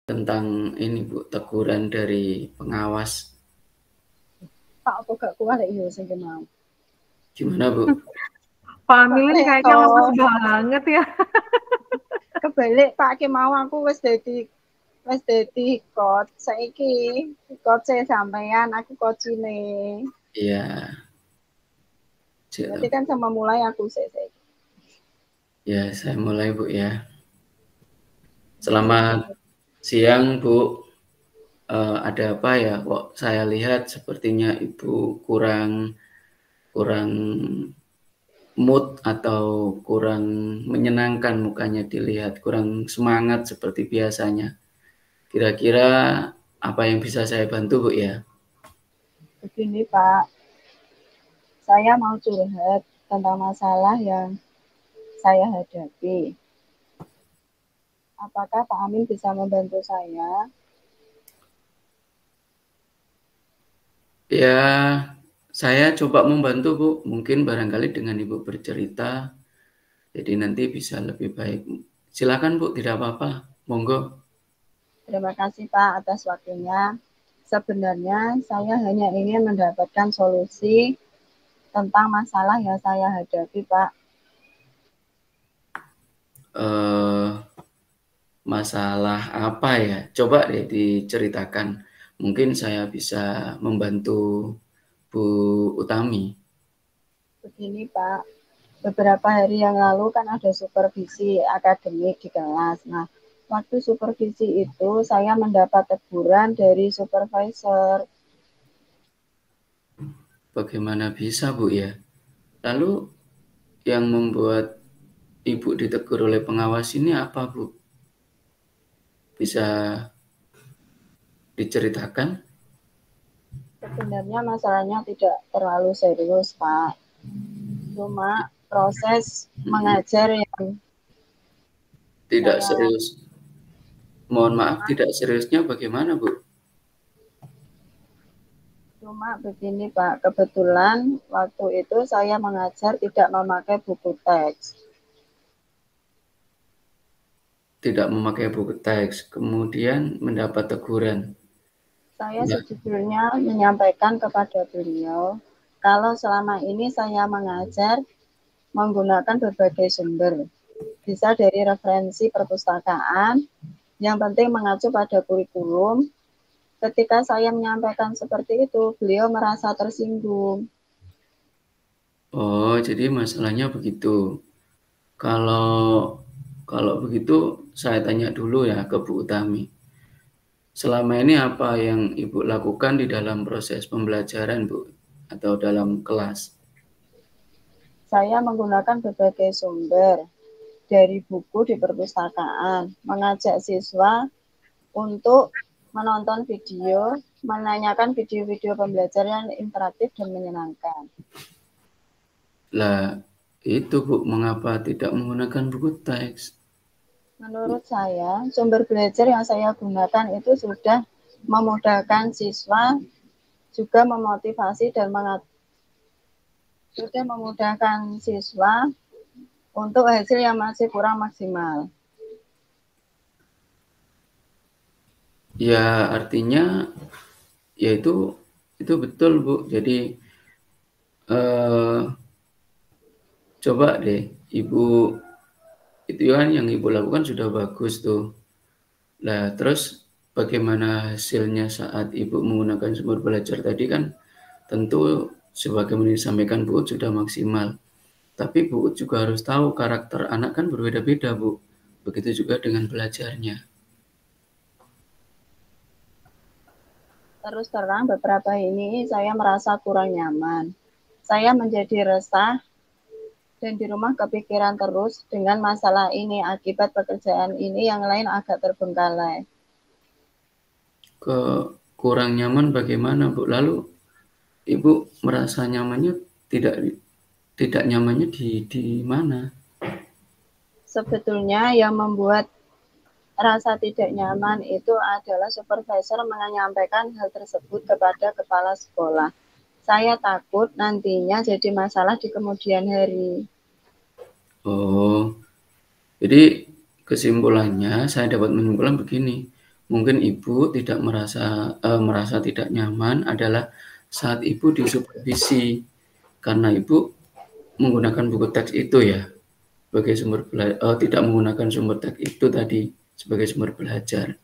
tentang ini Bu, teguran dari pengawas. Pak, apa gak kuat ya sing mau. Gimana Bu? Pak Amilin kayaknya lemes banget ya. Kebalik Pak ki mau aku wis dadi coach. Saiki coach sampean, aku coachine. Iya. Berarti kan sama mulai aku saiki. Ya, saya mulai Bu ya. Selamat siang Bu. Ada apa ya? Kok saya lihat sepertinya Ibu kurang mood atau kurang menyenangkan mukanya dilihat, kurang semangat seperti biasanya. Kira-kira apa yang bisa saya bantu Bu ya? Begini Pak, saya mau curhat tentang masalah yang saya hadapi. Apakah Pak Amin bisa membantu saya? Ya, saya coba membantu Bu. Mungkin barangkali dengan Ibu bercerita, jadi nanti bisa lebih baik. Silakan Bu, tidak apa-apa. Monggo. Terima kasih Pak atas waktunya. Sebenarnya saya hanya ingin mendapatkan solusi tentang masalah yang saya hadapi Pak. Masalah apa ya? Coba deh diceritakan. Mungkin saya bisa membantu Bu Utami. Begini Pak, beberapa hari yang lalu kan ada supervisi akademik di kelas. Nah, waktu supervisi itu saya mendapat teguran dari supervisor. Bagaimana bisa Bu ya? Lalu yang membuat Ibu ditegur oleh pengawas ini apa Bu? Bisa diceritakan? Sebenarnya masalahnya tidak terlalu serius Pak. Cuma proses mengajar yang Tidak serius. Mohon maaf, tidak seriusnya bagaimana Bu? Cuma begini Pak, kebetulan waktu itu saya mengajar tidak memakai buku teks. Tidak memakai buku teks, kemudian mendapat teguran. Saya sejujurnya menyampaikan kepada beliau, kalau selama ini saya mengajar menggunakan berbagai sumber. Bisa dari referensi perpustakaan, yang penting mengacu pada kurikulum. Ketika saya menyampaikan seperti itu, beliau merasa tersinggung. Oh, jadi masalahnya begitu. Kalau begitu, saya tanya dulu ya ke Bu Utami. Selama ini apa yang Ibu lakukan di dalam proses pembelajaran, Bu? Atau dalam kelas? Saya menggunakan berbagai sumber dari buku di perpustakaan, mengajak siswa untuk menonton video, menanyakan video-video pembelajaran interaktif dan menyenangkan. Lah, itu Bu, mengapa tidak menggunakan buku teks? Menurut saya, sumber belajar yang saya gunakan itu sudah memudahkan siswa, juga memotivasi dan sudah memudahkan siswa untuk hasil yang masih kurang maksimal. Ya, artinya ya itu betul Bu. Jadi coba deh Ibu, itu kan yang Ibu lakukan sudah bagus tuh. Nah, terus bagaimana hasilnya saat Ibu menggunakan sumber belajar tadi kan tentu sebagaimana disampaikan Bu sudah maksimal. Tapi Bu juga harus tahu karakter anak kan berbeda-beda Bu. Begitu juga dengan belajarnya. Terus terang beberapa ini saya merasa kurang nyaman. Saya menjadi resah dan di rumah kepikiran terus dengan masalah ini. Akibat pekerjaan ini yang lain agak terbengkalai. Kurang nyaman bagaimana Bu? Lalu Ibu merasa nyamannya tidak nyamannya di mana? Sebetulnya yang membuat rasa tidak nyaman itu adalah supervisor menyampaikan hal tersebut kepada kepala sekolah. Saya takut nantinya jadi masalah di kemudian hari. Oh, jadi kesimpulannya saya dapat menyimpulkan begini. Mungkin Ibu tidak merasa tidak nyaman adalah saat Ibu disupervisi, karena Ibu menggunakan buku teks itu ya sebagai tidak menggunakan sumber teks itu tadi sebagai sumber belajar.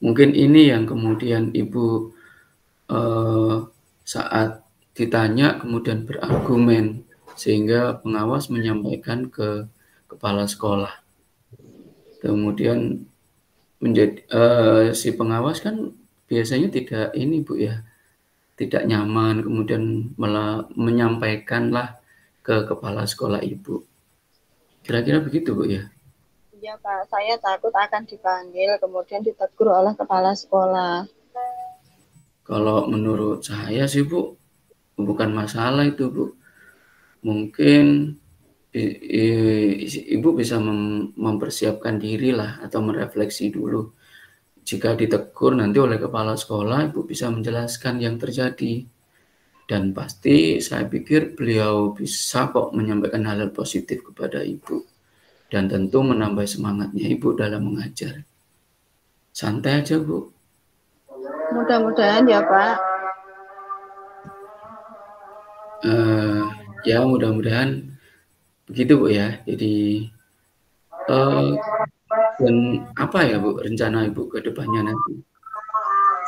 Mungkin ini yang kemudian Ibu saat ditanya kemudian berargumen sehingga pengawas menyampaikan ke kepala sekolah. Kemudian si pengawas kan biasanya tidak ini Bu ya, tidak nyaman, kemudian malah menyampaikanlah ke kepala sekolah Ibu. Kira-kira begitu Bu ya? Iya Pak, saya takut akan dipanggil kemudian ditegur oleh kepala sekolah. Kalau menurut saya sih Bu, bukan masalah itu Bu. Mungkin Ibu bisa mempersiapkan diri lah atau merefleksi dulu. Jika ditegur nanti oleh kepala sekolah, Ibu bisa menjelaskan yang terjadi. Dan pasti saya pikir beliau bisa kok menyampaikan hal-hal positif kepada Ibu. Dan tentu menambah semangatnya Ibu dalam mengajar. Santai aja Bu. Mudah-mudahan ya Pak. Ya mudah-mudahan begitu Bu ya. Jadi dan apa ya Bu rencana Ibu ke depannya nanti?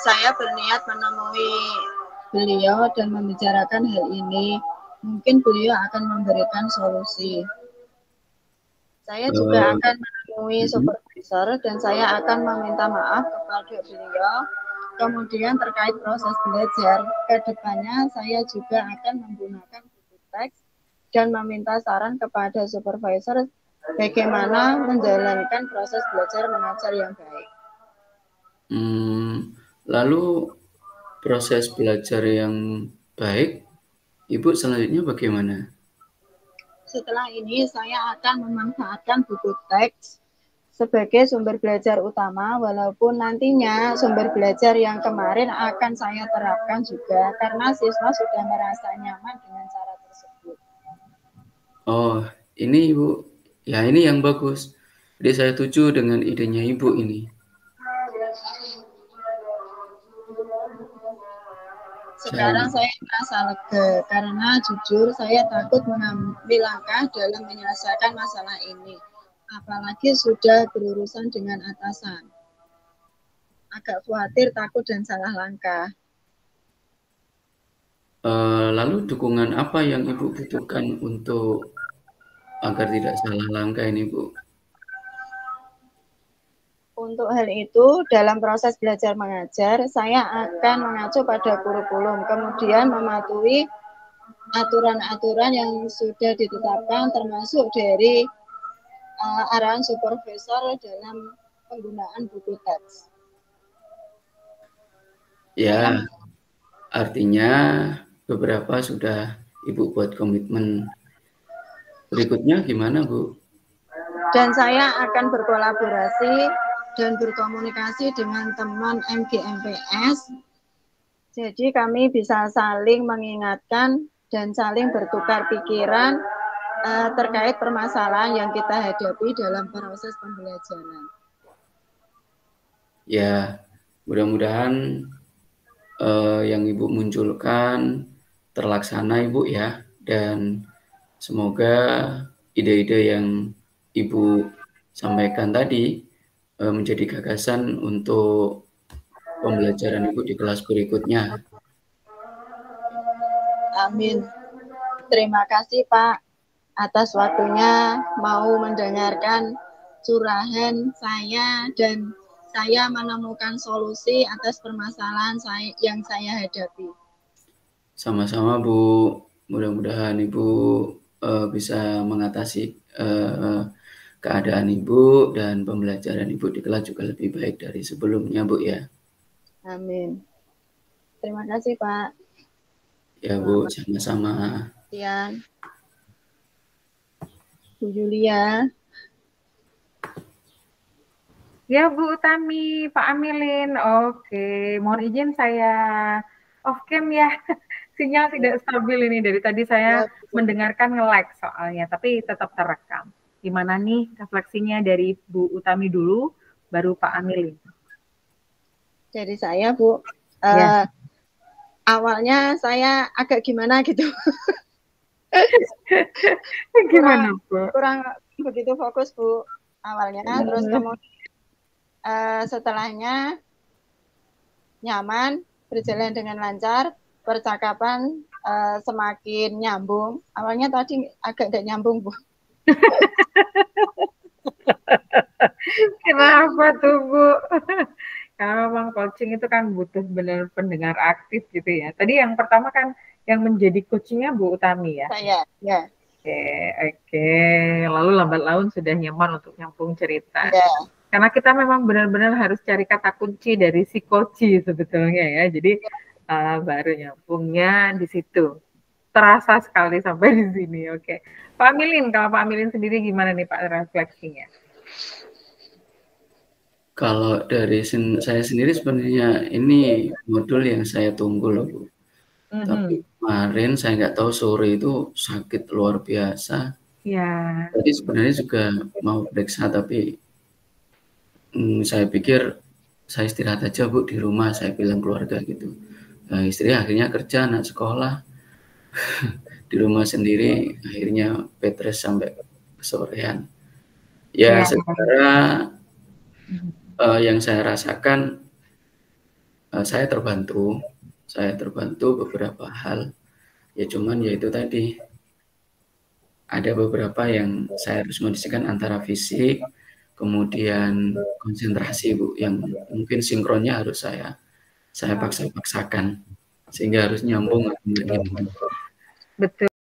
Saya berniat menemui beliau dan membicarakan hal ini. Mungkin beliau akan memberikan solusi. Saya juga akan menemui supervisor dan saya akan meminta maaf kepada beliau. Kemudian terkait proses belajar, ke depannya saya juga akan menggunakan buku teks dan meminta saran kepada supervisor bagaimana menjalankan proses belajar mengajar yang baik. Lalu proses belajar yang baik, Ibu selanjutnya bagaimana? Setelah ini saya akan memanfaatkan buku teks sebagai sumber belajar utama, walaupun nantinya sumber belajar yang kemarin akan saya terapkan juga karena siswa sudah merasa nyaman dengan cara tersebut. Oh, ini Ibu. Ya, ini yang bagus. Jadi saya setuju dengan idenya Ibu ini. Sekarang saya merasa lega karena jujur saya takut mengambil langkah dalam menyelesaikan masalah ini. Apalagi sudah berurusan dengan atasan. Agak khawatir, takut, dan salah langkah. Lalu dukungan apa yang Ibu butuhkan untuk agar tidak salah langkah ini, Bu? Untuk hal itu, dalam proses belajar mengajar, saya akan mengacu pada kurikulum, kemudian mematuhi aturan-aturan yang sudah ditetapkan, termasuk dari arahan supervisor dalam penggunaan buku teks. Ya, artinya beberapa sudah Ibu buat komitmen. Berikutnya gimana, Bu? Dan saya akan berkolaborasi dan berkomunikasi dengan teman MGMPS. Jadi kami bisa saling mengingatkan dan saling bertukar pikiran terkait permasalahan yang kita hadapi dalam proses pembelajaran. Ya, mudah-mudahan yang Ibu munculkan terlaksana Ibu ya, dan semoga ide-ide yang Ibu sampaikan tadi menjadi gagasan untuk pembelajaran Ibu di kelas berikutnya. Amin. Terima kasih Pak atas waktunya mau mendengarkan curahan saya dan saya menemukan solusi atas permasalahan yang saya hadapi. Sama-sama Bu, mudah-mudahan Ibu bisa mengatasi keadaan Ibu dan pembelajaran Ibu di kelas juga lebih baik dari sebelumnya Bu ya. Amin. Terima kasih Pak. Ya Bu, sama-sama. Siang. Bu Julia. Ya Bu Utami, Pak Amilin. Oke, mohon izin saya off cam ya. Sinyal tidak stabil ini dari tadi saya mendengarkan nge-lag soalnya, tapi tetap terekam. Gimana nih refleksinya dari Bu Utami dulu, baru Pak Amilin. dari saya, Bu. Ya. Awalnya saya agak gimana gitu. Gimana, Bu? Kurang begitu fokus, Bu, awalnya. Terus kemudian setelahnya nyaman, berjalan dengan lancar, percakapan semakin nyambung. Awalnya tadi agak gak nyambung, Bu. Kenapa tuh, Bu? Karena memang coaching itu kan butuh benar pendengar aktif gitu ya. Tadi yang pertama kan yang menjadi coachingnya Bu Utami ya? Saya, ya. Oke. Lalu lambat laun sudah nyaman untuk nyambung cerita. Ya. Karena kita memang benar-benar harus cari kata kunci dari si coach sebetulnya ya. Jadi baru nyambungnya di situ. Terasa sekali sampai di sini. Oke. Pak Amilin, kalau Pak Amilin sendiri gimana nih Pak refleksinya? Kalau dari saya sendiri sebenarnya ini modul yang saya tunggu loh, Bu. Tapi kemarin saya nggak tahu sore itu sakit luar biasa. Ya. Jadi sebenarnya juga mau periksa, tapi saya pikir saya istirahat aja, Bu, di rumah, saya bilang keluarga gitu. Nah, istri akhirnya kerja, anak sekolah, di rumah sendiri, akhirnya bed rest sampai kesorean. Ya, secara yang saya rasakan, saya terbantu beberapa hal. Ya cuman ya itu tadi, ada beberapa yang saya harus mengisikan antara fisik, kemudian konsentrasi, Bu, yang mungkin sinkronnya harus saya paksa-paksakan, sehingga harus nyambung. Betul.